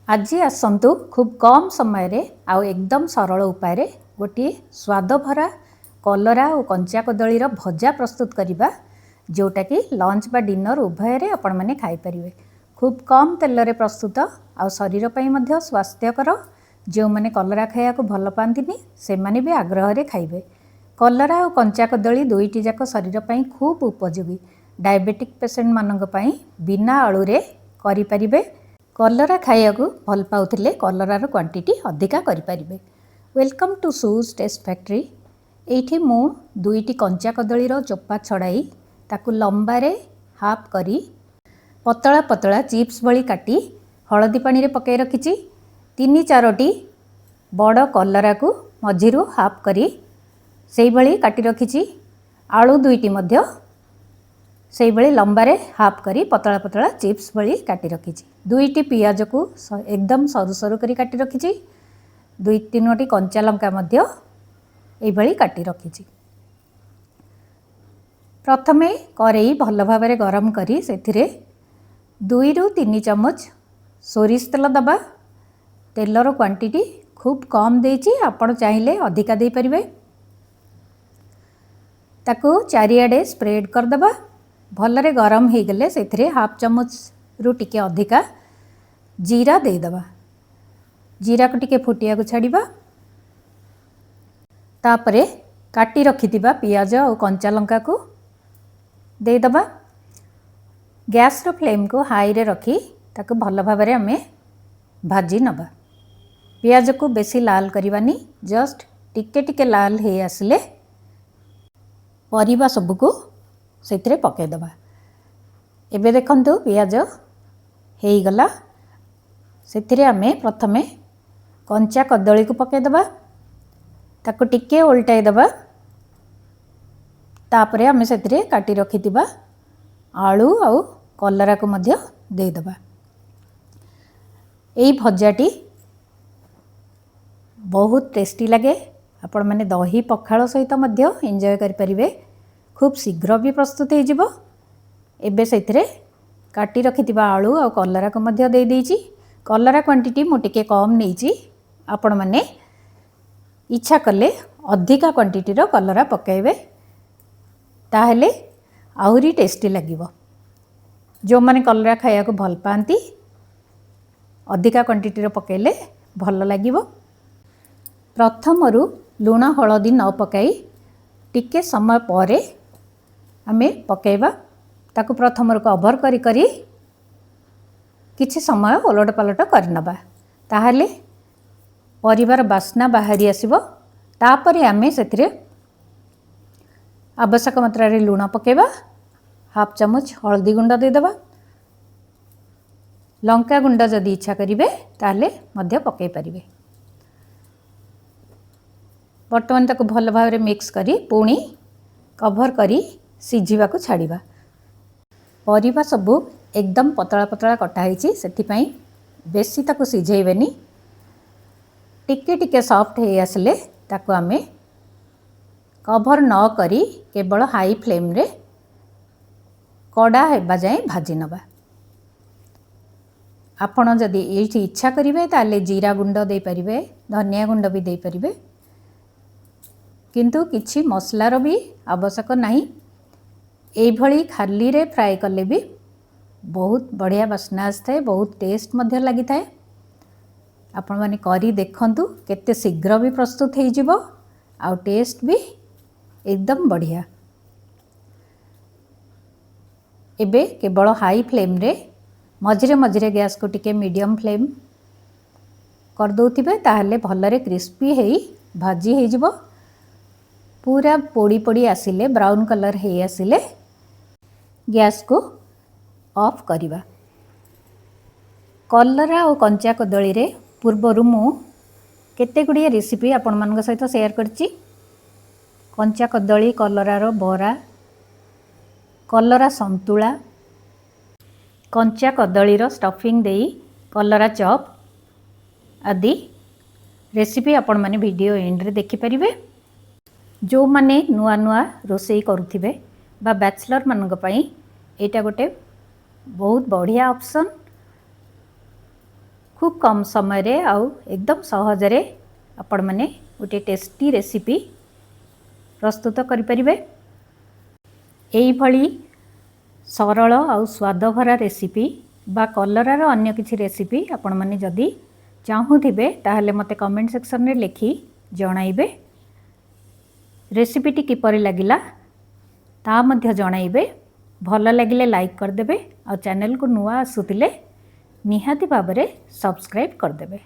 आज आसतु खूब कम समय रे आउ एकदम सरल उपाय गोटे स्वाद भरा कलरा और कंचा कदली भजा प्रस्तुत करवा जोटा कि लंच बा डिनर उभय आपण मैंने खाईपारे। खूब कम तेल रे प्रस्तुत आ शरीर पर स्वास्थ्यकर जो मैंने कलरा खाया भल पाती से माने भी आग्रह रे खाइबे। कलरा और कंचा कदली दुईटी जाक शरीर पर खूब उपयोगी। डायबिटिक पेसेंट मानक पई बिना आलू रे करि परिबे। कलरा खाया भल पाउथिले कलरार क्वांटिटी अधिका करिपारिबे। वेलकम टू सूज टेस्ट फैक्ट्री। एठी मु दुईटी कंचा कदलीर चोपा छड़ाई ताकु लंबारे हाफ करी पतला पतला चिप्स भली काटी हलदी पानी रे पकाई रखिची। 3-4टी बड़ कलरा को मझिरु हाफ करी सेई भली काटी रखिची। आलू दुईटी मध्य से भाई लंबारे हाफ करी पतला पतला चिप्स भली काटी रखिची। दुईटी पियाज को एकदम सरू सरू करी काटी रखिची। 2-3टी कंचा लंका मध्य ए भली काटी रखिची। प्रथमे करेई भल भाव गरम करी सेथिरे 2-3 चमच सोरिष तेल दबा। तेलर क्वांटिटी खूब कम देइची, आपण चाहिले अधिका दे परिबे। ताकू चारिआडे स्प्रेड कर दबा। भलरे गरम हो गले से हाफ चमच रु टिके अधिका जीरा देदबा। जीरा को टिके फुटिया को छाड़िबा। तापरे काटी रखिथिबा पियाज और कंचा लंका को देदबा। गैस रो फ्लेम को हाई रे रखी ताकू भल भाबरे हमें भाजी नबा। पियाज को बेसी लाल करवानी, जस्ट टिके टिके लाल हे आसले परिबा सब को से पकईदबा। एबे देखंतु पियाज हो गला। से आमे प्रथमे कंचा कदली को पकईदबा, ताको टिके उल्टाईदबा। तापरे आमे से काटी रखिथिबा आलू आउ कलरा को मध्य देदबा। एई भजाटी बहुत टेस्टी लगे। आपण माने दही पखाळ सहित मध्य एंजॉय करि परिबे। खूब शीघ्र भी प्रस्तुत हो जिवो। एबे सेथिरे काटी रखिथिबा आलू और कलरा को मध्य दे देइची। कलरा क्वांटिटी मु टिके कम नेइची, आपण माने इच्छा कले अधिका क्वांटिटी रो कलरा पकाइबे, ताहेले आहुरी टेस्टी लागिवो। जो माने कलरा खाया को भल पांती अधिका क्वांटिटी रो पकाइले भल लागिवो। प्रथमरु लुण हलदी न पकाई टिके समय परे आमे पकाइबा। ताकु प्रथमरु कवर करी करी किछि समय ओलट पलट करनबा, ताहले परिवार बास्ना बाहरी आसीबो। तापरे आमे सेथिरे आवश्यक मात्रा रे लुण पकाइबा। हाफ चमच हलदी गुंड देदबा। लंका गुंड जदि इच्छा करिवे ताहले मध्य पकाई परिबे। बर्तमान ताको भल भाव रे मिक्स करी पुणी कवर करी सिझिबा को छाड़िबा। परिबा सबु एकदम पतला पतला कटा होईची, सेथिपई बेसी ताको सिझेइबेनी। टिके टिके सॉफ्ट हे आसले ताको आमे कवर न करी केवल हाई फ्लेम रे कड़ा हेबा जाए भाजी नबा। आपण जदि एठी इच्छा करिवे ताले जीरा गुंड दे परिबे, धनिया गुंड भी दे परिबे, किंतु किछि मसलार भी आवश्यक नहीं। एई भली खाली रे फ्राई कले भी बहुत बढ़िया बास्ना आसଥାଏ, बहुत टेस्ट मध्य लगी थाए। आपण माने करी देखंतु केते शीघ्र भी प्रस्तुत हो जिवो आ टेस्ट भी एकदम बढ़िया। एबे केवल हाई फ्लेम रे मझिरे मझिरे गैस को टिके मीडियम फ्लेम कर दउथिबे, ताहले भलरे क्रिस्पी हेई भाजी हे जिवो। पूरा पोड़ी पोड़ी आसिले ब्राउन कलर हे आसिले गैस को ऑफ करिबा। कलरा और कंचा कदली रे पूर्वरु मु केते गुड़िए रेसिपी आपण मानक सहित शेयर करची। कंचा कदली कलरार बरा, कलरा संतुला, कंचा कदलीर स्टफिंग देई कलरा चॉप आदि रेसिपी आपण माने वीडियो एंड रे देखि परिबे। जो माने नुआ नुआ रोसई करुथिबे बा बैचलर मानक पई एटा गोटे बहुत बढ़िया ऑप्शन। खूब कम समय रे आउ एकदम सहजरे आपण माने गोटे टेस्टी रेसिपी प्रस्तुत करिपरिबे। एई भली सरल आउ स्वादभरा रेसिपी बा कलरार अन्य किछि रेसिपी आपण माने जदि चाहूथिबे ताहले मते कमेंट सेक्शन रे लिखि जणाइबे। रेसिपीटी किपरि लागिला ता मध्य जणाइबे। भल लागिले लाइक करदेबे आ चैनल को नुआ आसुतिले निहाती भाबरे सब्सक्राइब करदेबे।